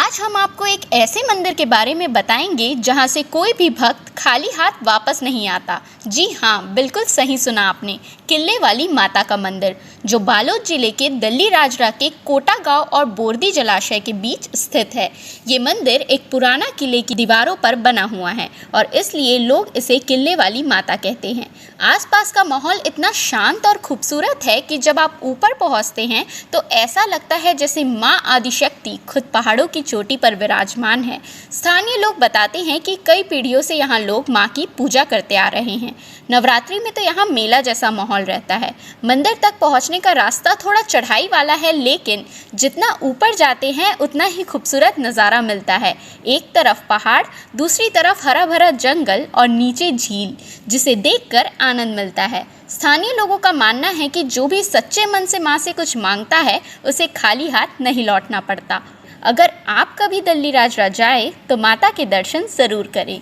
आज हम आपको एक ऐसे मंदिर के बारे में बताएंगे जहां से कोई भी भक्त खाली हाथ वापस नहीं आता। जी हाँ, बिल्कुल सही सुना आपने, किले वाली माता का मंदिर जो बालोद जिले के दल्ली राजरा के कोटा गांव और बोरदी जलाशय के बीच स्थित है। ये मंदिर एक पुराना किले की दीवारों पर बना हुआ है और इसलिए लोग इसे किले वाली माता कहते हैं। आसपास का माहौल इतना शांत और खूबसूरत है कि जब आप ऊपर पहुंचते हैं तो ऐसा लगता है जैसे माँ आदिशक्ति खुद पहाड़ों की चोटी पर विराजमान है। स्थानीय लोग बताते हैं कि कई पीढ़ियों से यहाँ लोग माँ की पूजा करते आ रहे हैं। नवरात्रि में तो यहाँ मेला जैसा माहौल रहता है। मंदिर तक पहुँचने का रास्ता थोड़ा चढ़ाई वाला है, लेकिन जितना ऊपर जाते हैं उतना ही खूबसूरत नज़ारा मिलता है। एक तरफ पहाड़, दूसरी तरफ हरा भरा जंगल और नीचे झील, जिसे देखकर आनंद मिलता है। स्थानीय लोगों का मानना है कि जो भी सच्चे मन से माँ से कुछ मांगता है उसे खाली हाथ नहीं लौटना पड़ता। अगर आप कभी दल्ली राजरा जाए तो माता के दर्शन ज़रूर करें।